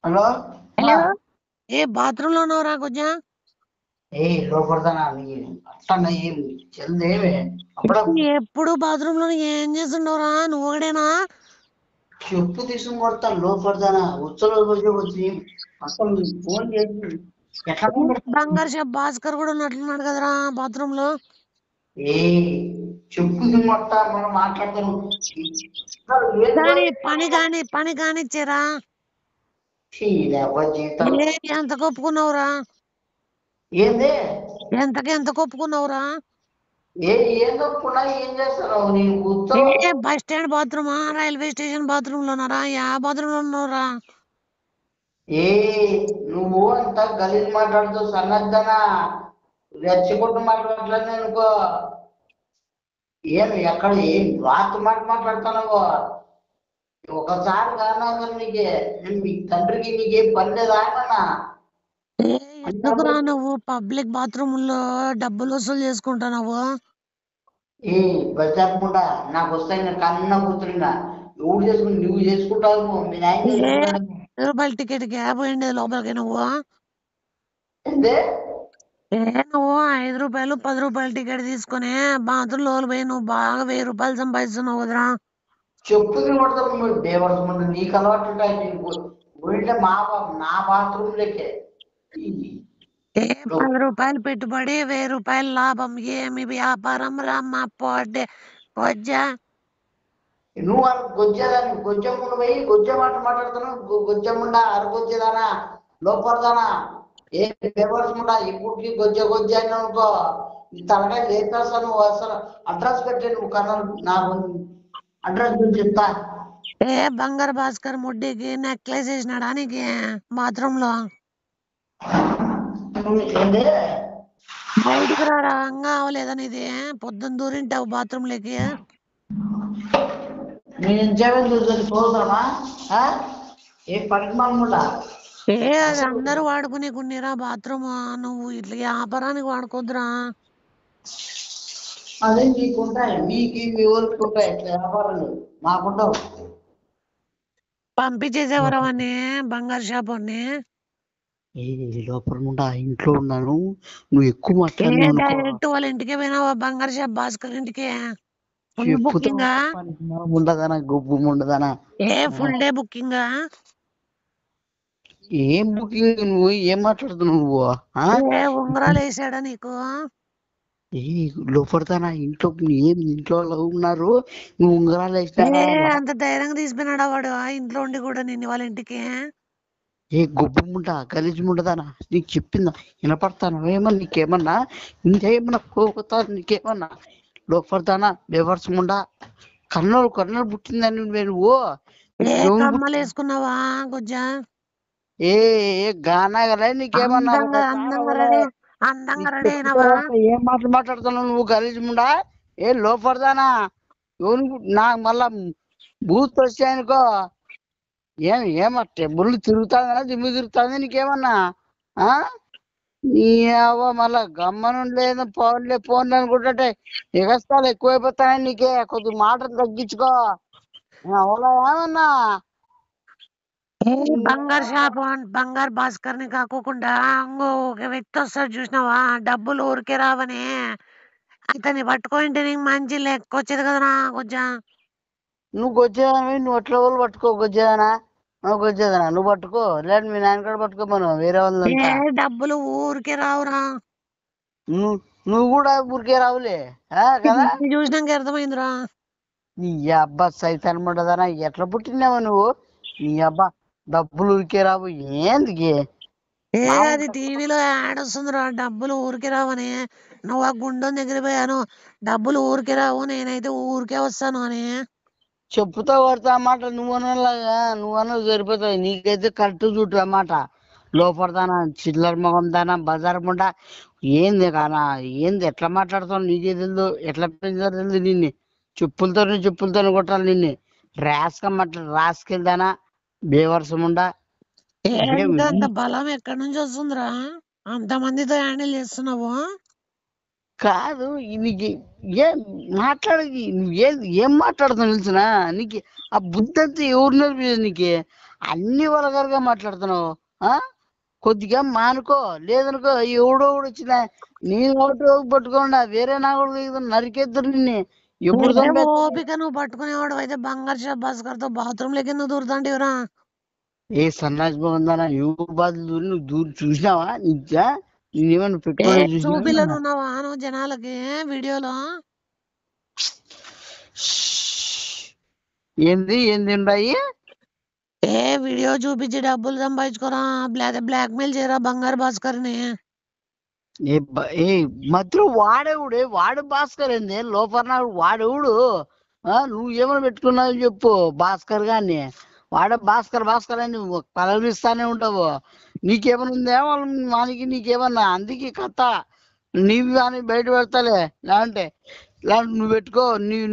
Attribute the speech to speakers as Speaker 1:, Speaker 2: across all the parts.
Speaker 1: Hello.
Speaker 2: Hello. ఏ bathroom లో ఉన్నావురా కొంచెం?
Speaker 1: ఏ లోపడతానా అట్లా ఏం చెల్దేమే అప్పుడ
Speaker 2: ఎప్పుడు బాత్రూమ్ లో ఏం చేస్తుండవురా? నువ్వు ఒకడేనా?
Speaker 1: చెప్పు తీసుకుని కొడతా లోపడతానా ఉచ్చలో వచ్చి అసలు ఫోన్ చేసి ఎట్లా
Speaker 2: బంగారు షాప్ భాస్కర్ కూడా ఉన్నట్లున్నాడు కదరా బాత్రూమ్ లో.
Speaker 1: ఏ చెప్పు కొడతా మనం మాట్లాడతాను.
Speaker 2: పని కానిచ్చారా?
Speaker 1: జీవితం
Speaker 2: ఎంత కొప్పుకున్నావురా?
Speaker 1: ఏంది
Speaker 2: ఎంత కొప్పుకున్నావురా?
Speaker 1: ఏం తప్పుకున్నా ఏం చేస్తావు నేను కూర్చో.
Speaker 2: బస్ స్టాండ్ బాత్రూమా, రైల్వే స్టేషన్ బాత్రూమ్ లోనారా? బాత్రూమ్ లో ఉన్నావురా?
Speaker 1: ఏ నువ్వు అంత గలీజ్ మాట్లాడుతూ సన్నద్దనా రెచ్చగొట్టు మాట్లాడలేదు అనుకో. ఏం ఎక్కడ ఏం రాత్రి మాట్లాడుతున్నావు? ఒకసారి కానా నీకే మీ తండ్రికి నీకేం పని లేదా అన్నా?
Speaker 2: ఎందుకురా నువ్వు పబ్లిక్ బాత్రూమ్ లో డబ్బులు వసూలు చేసుకుంటున్నావు?
Speaker 1: ఏ బయటకుండా నాకు వస్తాయి కన్నా కూతురుగా ఎవరు చేసుకుని నువ్వు చేసుకుంటావు. మీ నాయన చేసుకుంటాడు.
Speaker 2: రూపాయల టికెట్ క్యాబ్ పోయిండే లోపలికి నువ్వు.
Speaker 1: ఏందే
Speaker 2: నువ్వు 5 రూపాయలు 10 రూపాయల టికెట్ తీసుకుని బాత్రూమ్ లో పోయి నువ్వు బాగా 1000 రూపాయలు సంపాదిస్తున్నావు కదరా?
Speaker 1: చెప్పుకుని కొడతావు మీరు దేవర ముందు నీకు అలవాటు ఉంటాయి. ఊళ్ళో నా బాత్రూమ్ లెక్కే
Speaker 2: 10 రూపాయలు పెట్టుబడి 1000 రూపాయలు లాభం. ఏమి వ్యాపారం రమ్మ పొజ్జా.
Speaker 1: నువ్వు గొజ్జేదాన్ని గొజ్జమ్ముండు పోయి గొజ్జ మాట్లాడుతున్నావు. గొజ్జమ్ముండా అరగొచ్చేదానా లోపడదానా ఏ బెవరసుముండా ఇప్పటికి గొజ్జ అని అనుకో. ఈ తలకాయ లేపేస్తా. నువ్వు అసలు అడ్రస్ పెట్టే నువ్వు కన్నా నాకు అడ్రస్ గురించి చెప్తా.
Speaker 2: బంగారు భాస్కర్ ముడ్డికి నెక్లెస్ వేసినాడా నీకు బాత్రూమ్ లో? బయటికి రారా, అంగా అవలేదని ఇది పొద్దున్న దూరింటావు బాత్రూమ్ లోకి.
Speaker 1: నేను ఎంజాయ్మెంట్ చూస్తుంది పోతామా? ఏ పనికి మానుకుంటా
Speaker 2: అది అందరూ వాడుకునే కొన్నిరా బాత్రూమ్. నువ్వు ఇట్లా వ్యాపారానికి వాడుకోద్దురా.
Speaker 1: అదే మీకుంటాయి, మీకు మీ ఊరికి ఉంటాయి వ్యాపారాలు, మాకుంటావు.
Speaker 2: పంపించేసేవరా వాడిని, బంగారు షాప్ వాడిని.
Speaker 1: లోపల ఉంటా, ఇంట్లో ఉన్నాను. నువ్వు ఎక్కువ మాట్లాడినావు
Speaker 2: డైరెక్ట్ వాళ్ళ ఇంటికి పోయినావా? బంగారు షాప్ భాస్కర్ ఇంటికి ఫుల్ బుకింగ్
Speaker 1: ఉండదానా? గొబ్బు ఉండదానా?
Speaker 2: Full day booking.
Speaker 1: ఏం బుకింగ్? నువ్వు ఏం మాట్లాడుతున్నావు నువ్వు?
Speaker 2: ఉంగరాలు వేసాడా నీకు?
Speaker 1: లోపడతానా? ఇంట్లో ఏం ఇంట్లో ఉన్నారు, నువ్వు ఉంగరాలు వేసినా?
Speaker 2: అంత ధైర్యంగా తీసిపోయినాడా వాడు ఇంట్లో ఉండి కూడా నిన్ను వాళ్ళ ఇంటికి?
Speaker 1: ఏ గొబ్బముంటా గలీజ్ ఉండదానా? నీకు చెప్పిందా వినపడతాను? ఏమన్నా నీకేమన్నా ఇంకేమన్నా పోతా? నీకేమన్నా లోపడతానా? బేవర్సముండా కన్నలు పుట్టిందని నువ్వు
Speaker 2: కమ్మలు వేసుకున్నావా గుజ్జా?
Speaker 1: గానా కదా నీకేమన్నా?
Speaker 2: అందంగా రెడీ అయినావా?
Speaker 1: ఏం మాట్లాడుతున్నావు నువ్వు గలీజ్ ముండా? లోపడదానా? నాకు మళ్ళా బూత్ వచ్చాయనుకో. ఏమట్టే బుర్లు తిరుగుతాదా? దిమ్ము తిరుగుతుంది నీకేమన్నా? మళ్ళా గమ్మను లేదు, ఫోన్లే అనుకుంటే ఎగస్తాలు ఎక్కువైపోతాయి నీకే. కొద్ది మాటలు తగ్గించుకో. అవునా ఏమన్నా?
Speaker 2: బంగారు షాప్ బంగారు భాస్కర్ ని కాకోకుండా ఇంకో ఒక వ్యక్తి వస్తాడు చూసినావా? డబ్బులు ఊరికే రావని అతన్ని పట్టుకుంటే నీకు మంచి లెక్క వచ్చేది కదనా కొంచెం.
Speaker 1: నువ్వు గొచ్చేదానివి, నువ్వు అట్లా వాళ్ళు పట్టుకో. గొచ్చేదానా? గొచ్చేదానా? నువ్వు పట్టుకో, లేదు మీ నాన్న కూడా పట్టుకోమను. వేరే వాళ్ళంతా
Speaker 2: డబ్బులు ఊరికే రావురా.
Speaker 1: నువ్వు కూడా ఊరికే రావులే కదా?
Speaker 2: చూసినాక అర్థమైందిరా.
Speaker 1: నీ అబ్బా సైతాన్ ఉండదానా? ఎట్లా పుట్టినావు నువ్వు? నీ అబ్బా డబ్బులు ఊరికే రావు ఏంది?
Speaker 2: అది టీవీలో యాడ్ వస్తుందిరా, డబ్బులు ఊరికే రావని. నువ్వు ఆ గుండం దగ్గర పోయాను, డబ్బులు ఊరికే రావు, నేనైతే ఊరికే వస్తాను అని
Speaker 1: చెప్పుతా కొడతా అన్నమాట. నువ్వన్నా సరిపోతావు. నీకైతే కరెక్ట్ చూడు అన్నమాట. లోపడతానా? చిల్లర మొగం దానా? బజార్ ముండా ఏంది కానా? ఏంది ఎట్లా మాట్లాడుతావు? నీకే తెలుదు ఎట్లా పెంచారు తెలుదు. నిన్ను చెప్పులతో కొట్టాలి నిన్ను. రాసుకెళ్దానా? బేవర్సముండా.
Speaker 2: అంత బలం ఎక్కడి నుంచి వస్తుందిరా? అంతమందితో హ్యాండిల్ చేస్తున్నావు?
Speaker 1: కాదు నీకు ఏం మాట్లాడేది? నువ్వు ఏం మాట్లాడుతావు తెలుసునా? నీకు ఆ బుద్ధి అంతా ఎవరు నేర్పించదు నీకు? అన్ని వల్గర్గా మాట్లాడుతున్నావు. కొద్దిగా మానుకో, లేదనుకో ఎవడో ఒకడు వచ్చిన నేను ఒకటి పట్టుకోండా వేరే నా కూడా నరికేద్దరు నిన్ను. ఎప్పుడు చంపేస్తా
Speaker 2: ఓపిక నువ్వు పట్టుకునేవాడు అయితే బంగారు షాప్ భాస్కర్ తో బాత్రూమ్ లకి ఎందుకు దూరుతాంటివిరా?
Speaker 1: ఏ సన్నాసి బాగుందా ఎవరు బాధలు దూరి నువ్వు దూరి చూసినావా? నిజా నేనేమన్నా
Speaker 2: ఏ
Speaker 1: పెట్టుకోవడం చూసినా?
Speaker 2: చూపిల్లనున్నావా నువ్వు జనాలకి వీడియోలో?
Speaker 1: ఏంది ఏంది ఉన్నాయి?
Speaker 2: ఏ వీడియో చూపించి డబ్బులు సంపాదించుకోరా, బ్లాక్ మెయిల్ చేయరా బంగారు భాస్కర్ని.
Speaker 1: ఏ మధ్యలో వాడేవుడే వాడు భాస్కర్ ఏంది లోపల వాడెవడు? నువ్వు ఏమైనా పెట్టుకున్నావు చెప్పు భాస్కర్ గారిని. వాడ భాస్కర్ భాస్కర్ అని పలవరిస్తానే ఉంటావు. నీకేమైనా ఉందా వానికి నీకేమన్నా? అందుకే కథ నీవి కానీ బయట పెడతాలే. లేదంటే నువ్వు పెట్టుకో,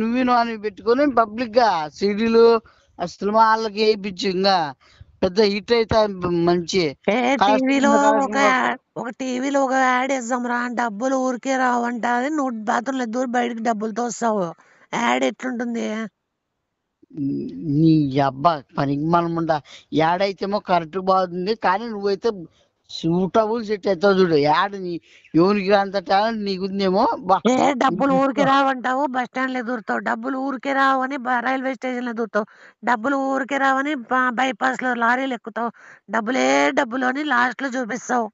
Speaker 1: నువ్వు అని పెట్టుకొని పబ్లిక్ గా సీడీలు సినిమా వాళ్ళకి వేయించు. ఇంకా పెద్ద హిట్ అయితే మంచి
Speaker 2: ఏ టీవీలో ఒక టీవీలో ఒక యాడ్ వేస్తాం రా, డబ్బులు ఊరికే రావంట. అది నువ్వు బాత్రూంలో దూరి బయటకు డబ్బులతో వస్తావు. యాడ్ ఎట్లుంటుంది?
Speaker 1: నీ అబ్బా పనికి మనముండా యాడైతేమో కరెక్ట్ బాగుంది, కానీ నువ్వైతే సూటబుల్ సెట్ అవుతావు చూడు. యాడ్ ఎవరికి అంత టాలెంట్ నీకుందేమో.
Speaker 2: ఏ డబ్బులు ఊరికే రావంటావు, బస్ స్టాండ్ లో దూరుతావు. డబ్బులు ఊరికే రావని రైల్వే స్టేషన్ లో దూరుతావు. డబ్బులు ఊరికే రావని బైపాస్ లో లారీలు ఎక్కుతావు. డబ్బులు అని లాస్ట్ లో చూపిస్తావు.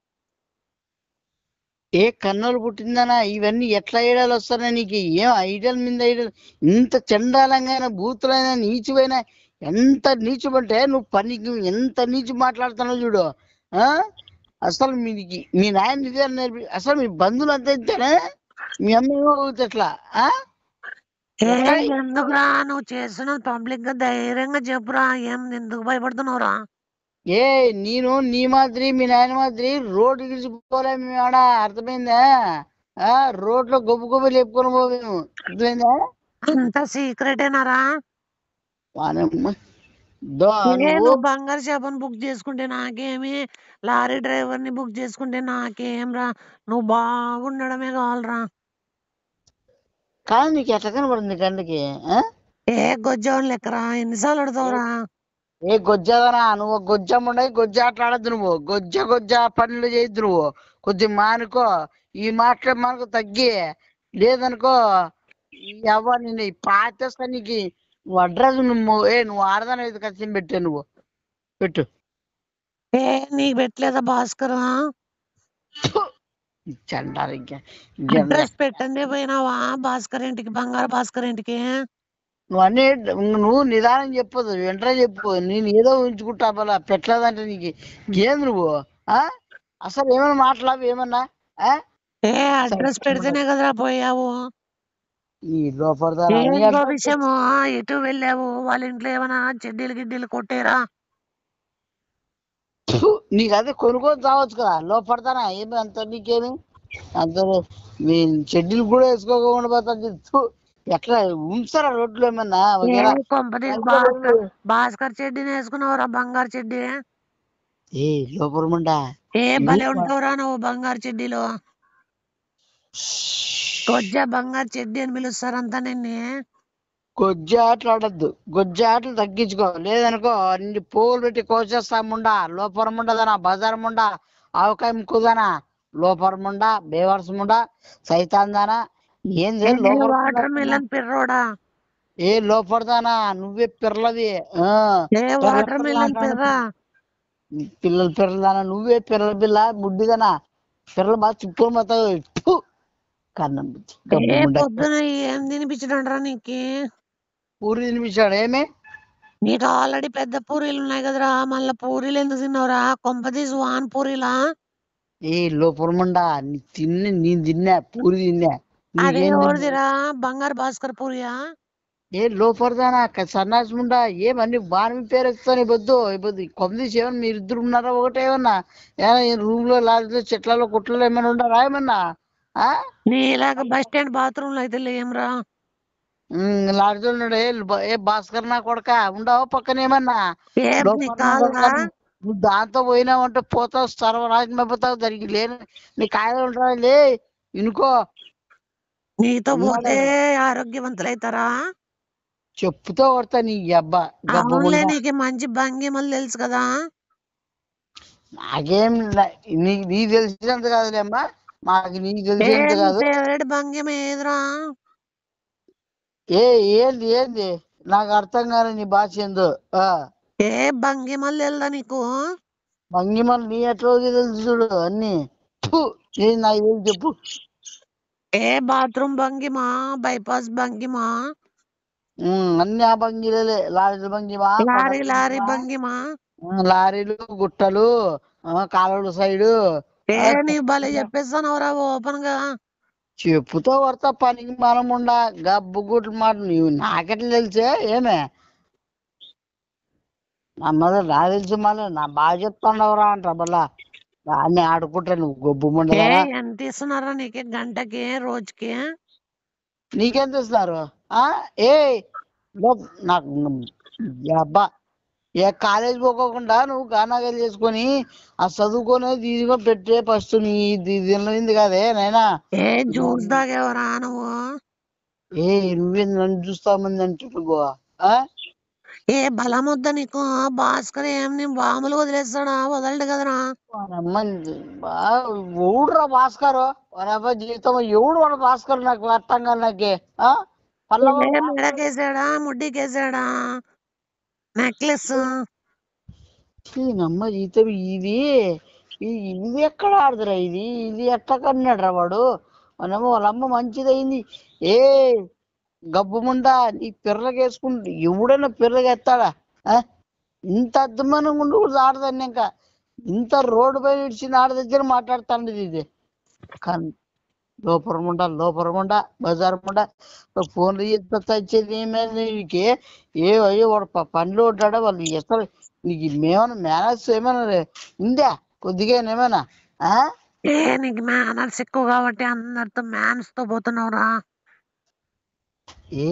Speaker 1: ఏ కన్నులు పుట్టిందనా? ఇవన్నీ ఎట్లా ఐడియాలు వస్తానా నీకు? ఏం ఐడియాల మీద ఐడియాలు? ఇంత చండాలంగా బూతులైనా నీచువైనా ఎంత నీచుమంటే నువ్వు పనికి ఎంత నీచు మాట్లాడుతున్నావు చూడు. అసలు మీ నాయన నిజాలు నేర్పి అసలు మీ బంధువులు అంతా ఇంతేనా? మీ అమ్మ ఎట్లా?
Speaker 2: ఎందుకురా నువ్వు చేస్తున్నది పబ్లిక్ గా ధైర్యంగా చెప్పురా, ఏం ఎందుకు భయపడుతున్నావురా?
Speaker 1: ఏ నేను నీ మాదిరి మీ నాయన మాదిరి రోడ్డు గిడిచిపోలే మేము ఆడ, అర్థమైందా? రోడ్లో గొప్ప గొప్ప లేపుకొని పోవేము, అర్థమైందా?
Speaker 2: అంత సీక్రెటేనారా?
Speaker 1: నువ్వు
Speaker 2: నువ్వు బంగారు చేపను బుక్ చేసుకుంటే నాకేమి, లారీ డ్రైవర్ ని బుక్ చేసుకుంటే నాకేం రా, నువ్వు బాగుండడమే కావాలరా.
Speaker 1: కానీ నీకు ఎట్లా కనబడింది కంటికి?
Speaker 2: ఏ గొజ్జవన్ లెక్కరా, ఎన్నిసార్లు అడుగుతావురా?
Speaker 1: ఏ గొజ్జదనా నువ్వు? గొజ్జముండయి గొజ్జ ఆటలాడద్దు నువ్వు. గొజ్జ పనులు చేయొద్దు నువ్వు. కొద్ది మానుకో, ఈ మాటలు మనకు తగ్గి, లేదనుకో ఎవరు నిన్ను పాచేస్తా. నీకు నువ్వు అడ్రస్ నువ్వు ఆడదాని అయితే ఖచ్చితంగా పెట్టే నువ్వు పెట్టు.
Speaker 2: నీకు పెట్టలేదా భాస్కర్?
Speaker 1: చండాలి ఇంకా
Speaker 2: అడ్రస్ పెట్టండి పోయినావా భాస్కర్ ఇంటికి, బంగారు భాస్కర్ ఇంటికి?
Speaker 1: నువ్వు నిదానం చెప్పదు, వెంటనే చెప్పు. నేను ఏదో ఉంచుకుంటా బలా పెట్టలేదంటే నీకు ఏం నువ్వు? అసలు ఏమైనా మాట్లాడు ఏమన్నా?
Speaker 2: అడ్రస్ పెడితేనే కదరా పోయావు.
Speaker 1: ఈ లోపల
Speaker 2: ఇంకో విషయము, ఎటు వెళ్ళావు? వాళ్ళ ఇంట్లో ఏమైనా గిడ్డీలు కొట్టేరా?
Speaker 1: నీకు అదే కొనుక్కొని రావచ్చు కదా, లోపడతానా ఏమి అంత? నీకేమి అంత? మీ చెడ్డీలు కూడా వేసుకోకుండా పోతుంది. ఎట్లా ఉంచారా రోడ్లు ఏమన్నా?
Speaker 2: భాస్కర్ చెడ్డీని వేసుకున్నావురా, బంగారు చెడ్డీ.
Speaker 1: ఏ లోపలమండా
Speaker 2: భలే ఉంటావురా నువ్వు బంగారు చెడ్డీలో. గొజ్జ బంగారు చెడ్డీ అని పిలుస్తారంతా నిన్ను.
Speaker 1: గొజ్జ ఆటలు ఆడద్దు, గొజ్జ ఆటలు తగ్గించుకో, లేదనుకో నిన్ను పోగులు పెట్టి కోసేస్తాముండా. లోపరముండదనా బజార్ ముండా, ఆవకాయ ముక్కుదానా, లోపరముండా బేవర్స్ ముండా, సైతాందానా ఏంది
Speaker 2: వాటర్ మిలన్ పిర్రోడా?
Speaker 1: ఏ లోపడదానా నువ్వే పిర్రలవి.
Speaker 2: Water melon పిర్రా?
Speaker 1: పిల్లదానా నువ్వే పిర్రల పిల్ల బుడ్డిదనా. పిల్లలు బాగా చిప్పుకొని పోతావు. కన్నం
Speaker 2: పొద్దున ఏం తినిపించడంరా నీకు?
Speaker 1: పూరి తినిపించాడు. ఏమే
Speaker 2: నీకు ఆల్రెడీ పెద్ద పూరీలు ఉన్నాయి కదరా, మళ్ళా పూరీలు ఎందుకు తిన్నావురా? కొంపతీసి వాన్ పూరీలా?
Speaker 1: ఏ లోపలమండా నేను తిన్నా పూరి తిన్నా.
Speaker 2: అదే ఓడిదిరా, బంగారు భాస్కర్ పూరియా?
Speaker 1: ఏ లోపడదానా సన్నాసి ముండా ఏమన్నీ బాగా పేరు ఎత్తుతాను ఇబ్బంది కొమ్మదీసి. ఏమన్నా మీరిద్దరు ఉన్నారా ఒకటే? ఏమన్నా రూమ్ లో లాడ్జ్లో చెట్లలో కుట్లలో ఏమైనా ఉన్నారా ఏమన్నా?
Speaker 2: నీలాగా బస్ స్టాండ్ బాత్రూమ్ లో అయితే లేమ్రా.
Speaker 1: లాడ్జ్లో ఉన్నాడు. ఏ భాస్కర్ నా కొడక ఉండవు పక్కన ఏమన్నా? నువ్వు దాంతో పోయినావంటే పోతావు, సర్వనాశనం అయిపోతావు. దానికి లేని నీ కాయలు ఉంటా లే ఇనుకో.
Speaker 2: నీతో పోతే ఆరోగ్యవంతులైతారా?
Speaker 1: చెప్పుతో కొడతా నీ అబ్బా
Speaker 2: అవునులే,
Speaker 1: గబ్బుగుండా.
Speaker 2: నీకు మంచి భంగిమలు తెలుసు కదా.
Speaker 1: నాకేం నీకు తెలిసినంత కాదులే అమ్మా, మాకు నీకు
Speaker 2: ఏ
Speaker 1: తెలిసినంత
Speaker 2: నీ
Speaker 1: కాదు.
Speaker 2: ఫేవరెట్ భంగిమ ఏదిరా?
Speaker 1: ఏ ఏంది ఏంది నాకు అర్థం కాదు నీ భాష ఏందో.
Speaker 2: ఏ భంగిమలు తెలుదా నీకు?
Speaker 1: భంగిమలు నీ ఎట్లా తెలుసు చూడు అన్ని. ఫు, ఏది నాకు తెలిసి చెప్పు.
Speaker 2: ఏ బాత్రూమ్ భంగిమ, బైపాస్ భంగిమ,
Speaker 1: అన్ని ఆ భంగిలే. లారీ భంగిమా, కొండ
Speaker 2: లారీ లారీ
Speaker 1: భంగిమా,
Speaker 2: భంగిమ.
Speaker 1: లారీలు గుట్టలు, కాలువల సైడు.
Speaker 2: ఏ నీవు భలే చెప్పేస్తానవరా ఓపెన్ గా.
Speaker 1: చెప్పుతో కొడతా పనికి మనం ఉండ గబ్బు గుట్లు మాట. నీవు నాకెట్లా తెలిసే ఏమే నా మళ్ళీ నాకు తెలిసి మళ్ళీ నా బాగా చెప్తాండవరా అంట మళ్ళా. దాన్ని ఆడుకుంటా నువ్వు గొబ్బు
Speaker 2: ఏ
Speaker 1: ముండదానా.
Speaker 2: ఎంత ఇస్తున్నారా నీకు గంటకి రోజుకి?
Speaker 1: నీకేం తెస్తున్నారు? ఏ నాకు అబ్బా, ఏ కాలేజ్ పోకోకుండా నువ్వు గానాగలు చేసుకొని ఆ చదువుకునేది ఇదిగో పెట్టే ఫస్ట్ నీ దీనిలో కాదే నైనా.
Speaker 2: ఏ జ్యూస్ తాగేవరా నువ్వు?
Speaker 1: ఏ నువ్వే నన్ను చూస్తామంది అంటున్నావు.
Speaker 2: ఏ బలం వద్దా నీకు? భాస్కర్ ఏం నీ బాములు వదిలేస్తాడా? వదలడు కదరా.
Speaker 1: ఎవడురా భాస్కర్? వాడబ్బా జీవితం ఎవడు వాడు భాస్కర్? నాకు అర్థం కాదు నాకే. పల్లవ
Speaker 2: ఏ మెడకేసాడా, ముడ్డికేసాడా, నెక్లెస్?
Speaker 1: నమ్మ జీవితం ఇది. ఇది ఎక్కడ ఆడదురా? ఇది ఇది ఎట్లా కన్నాడురా వాడు? మనము వాళ్ళమ్మ మంచిదయింది. ఏ గబ్బు ముండా నీ పిర్రగేసుకుంటు ఎవడైనా పిర్రగెత్తాడా? ఇంత అద్దుమానంగా ఉండి కూడా ఆడదాన్ని ఇంకా ఇంత రోడ్డు పైన ఇడిచిన ఆడ దగ్గర మాట్లాడుతాండేది ఇది. కానీ లోపరముండా బజార్ ముండా ఫోన్లు ఇచ్చేది ఏమైంది? ఏ అయ్యో వాడు పనిలో ఉంటాడా వాళ్ళు ఎక్కడ? నీకు మేమన్నా మేనర్స్ ఏమైనా ఉందా కొద్దిగా ఏమైనా?
Speaker 2: ఏ నీకు మేనర్స్ ఎక్కువ కాబట్టి అందరితో మ్యాన్స్ తో పోతున్నావురా.
Speaker 1: ఏ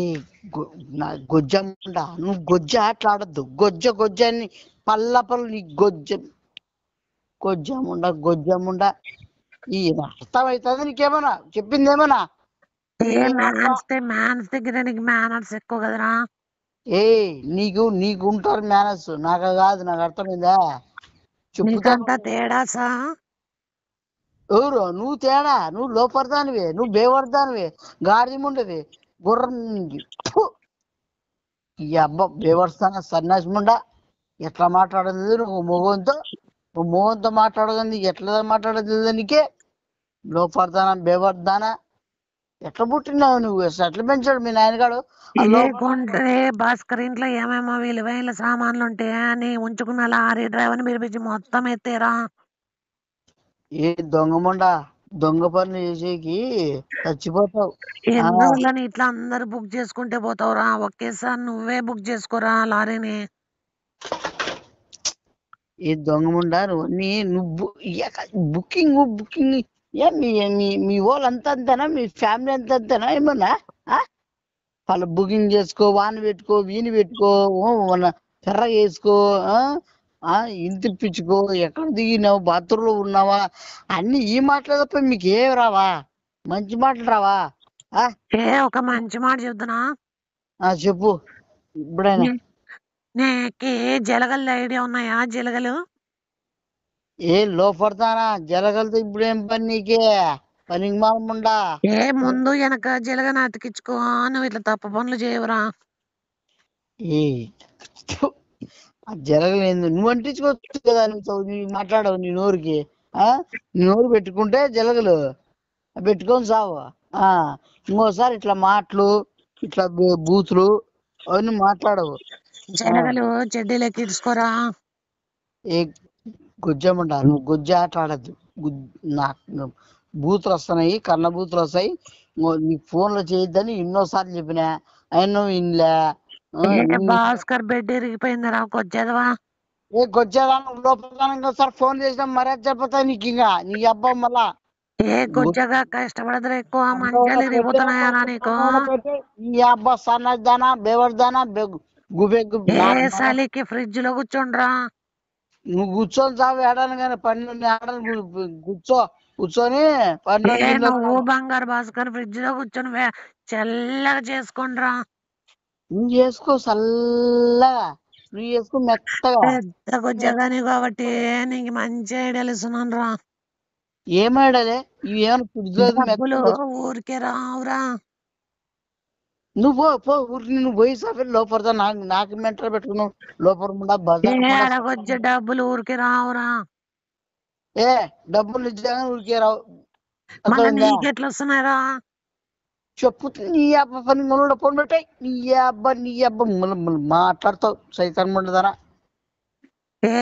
Speaker 1: గొజ్జముండా నువ్వు గొజ్జ ఆటలాడద్దు. గొజ్జ అని పల్ల నీ గొజ్జముండా ఈ అర్థమవుతుంది నీకేమన్నా? చెప్పింది ఏమన్నా?
Speaker 2: ఏ మ్యాన్స్ దగ్గర నీకు మేనర్స్ ఎక్కువ కదరా.
Speaker 1: ఏ నీకు ఉంటారు మేనర్స్, నాకు కాదు. నాకు అర్థమైందా? చెప్పుతా.
Speaker 2: నీకంతా తేడాసా?
Speaker 1: ఎవరు నువ్వు? తేడా నువ్వు లోపడదానివే, నువ్వు బేవర్దానివే, గాడిముండవి, గుర్రం. ఈ అబ్బా బేవర్స్తాన సన్యాసి ముండా ఎట్లా మాట్లాడదు నువ్వు మొగంతో? నువ్వు మొగంతో మాట్లాడదు ఎట్లా మాట్లాడదు నీకే? లోపడదానా బేవర్దానా? ఎట్లా పుట్టినావు నువ్వు? ఎట్లా పెంచాడు మీ నాయనగాడు?
Speaker 2: ఏ భాస్కర్ ఇంట్లో ఏమేమో విలువైన సామాన్లు ఉంటే అని ఉంచుకున్న లారీ డ్రైవర్ని పిలిపించి మొత్తం ఎత్తేరా.
Speaker 1: ఏ దొంగ పనులు చేసేకి చచ్చిపోతావు.
Speaker 2: ఎందువల్లని ఇట్లా అందరు బుక్ చేసుకుంటే పోతావురా? ఒకేసారి నువ్వే బుక్ చేసుకోరా లారీని.
Speaker 1: ఏ దొంగముండా నువ్వు బుకింగ్ ఏ మీ వాళ్ళు అంతేనా? మీ ఫ్యామిలీ అంతేనా ఏమన్నా? వాళ్ళు బుకింగ్ చేసుకో, వాన్ పెట్టుకో, వీని పెట్టుకో, తెర్ర వేసుకో, ఇంటి పిచ్చుకో, ఎక్కడ దిగినావు, బాత్రూంలో ఉన్నావా, అన్ని ఈ మాటలు తప్ప మీకు ఏం రావా? మంచి మాటలు రావా?
Speaker 2: ఒక మంచి మాట చెప్తున్నా.
Speaker 1: చెప్పు ఇప్పుడైనా.
Speaker 2: నీకు జలగలు ఐడియా ఉన్నాయా? జలగలు
Speaker 1: ఏ లోపడతానా? జలగలతో ఇప్పుడు ఏం పని నీకే? పనికి మాముండా.
Speaker 2: ముందు వెనక జలగని అతికించుకో. నువ్వు ఇట్లా తప్పు పనులు చేయవురా.
Speaker 1: ఏ జరగలేదు. నువ్వు అంటించుకోవచ్చు కదా. నువ్వు మాట్లాడవు నీ నోరుకి. నీ నోరు పెట్టుకుంటే జలగలు పెట్టుకొని సావు. ఇంకోసారి ఇట్లా మాటలు, ఇట్లా బూతులు అవన్నీ మాట్లాడవు.
Speaker 2: జలగలు చెడ్డీలు ఎక్కించుకోరా.
Speaker 1: ఏ గుజ్జమంటా నువ్వు గుజ్జ ఆటలాడద్దు. నాకు బూతులు వస్తున్నాయి, కన్న బూతులు వస్తాయి. నీ ఫోన్లో చేయొద్దని ఎన్నోసార్లు చెప్పినా, అయినా ఇన్లే.
Speaker 2: భాస్కర్ బెడ్ ఇరిగిపోయిందిరా కొచ్చేదవా.
Speaker 1: ఏ గొజ్జదానం లోపల సార్ ఫోన్ చేసినా మర్యాద చెప్పతాయి నీకు. ఇంకా నీ అబ్బా మళ్ళా
Speaker 2: గొజ్జగా కష్టపడదురా ఎక్కువ. మంచాలు ఇరిగిపోతున్నాయారా నీకు?
Speaker 1: ఈ అబ్బా సన్నదానా బేవర్దానా గుబే
Speaker 2: చలికి ఫ్రిడ్జ్ లో కూర్చోండ్రా.
Speaker 1: నువ్వు కూర్చొని చావు ఏడాను కానీ 12 ఏడాది కూర్చొని 12
Speaker 2: నువ్వు బంగారు భాస్కర్ ఫ్రిడ్జ్ లో కూర్చొని చల్లగా చేసుకోండ్రా.
Speaker 1: నువ్వు చేసుకో చల్లగా, నువ్వు చేసుకో మెత్తగా.
Speaker 2: పెద్ద గొజ్జగాని కాబట్టి నీకు మంచి ఐడియాలు ఇస్తున్నాను రా.
Speaker 1: ఏమాడలే ఇవి ఏమైనా ఫ్రిడ్జ్
Speaker 2: డబ్బులు
Speaker 1: మెత్త.
Speaker 2: ఊరికే రావురా.
Speaker 1: నువ్వు పో పో ఊరికి నువ్వు పోయి సాఫీ లోపడతా. నాకు మెంటల్ పెట్టుకున్నావు. లోపల బజార్
Speaker 2: ఏడగొచ్చే డబ్బులు ఊరికే రావురా.
Speaker 1: ఏ డబ్బులు నిజంగా ఊరికే రావు.
Speaker 2: మళ్ళా
Speaker 1: అర్థమైందా?
Speaker 2: నీకెట్లా వస్తున్నాయిరా?
Speaker 1: చెప్పు నీ అబ్బ పని మొన్న ఫోన్ పెట్టాయి. నీ అబ్బ మాట్లాడతావు సైతాన్ ఉండదనా.
Speaker 2: ఏ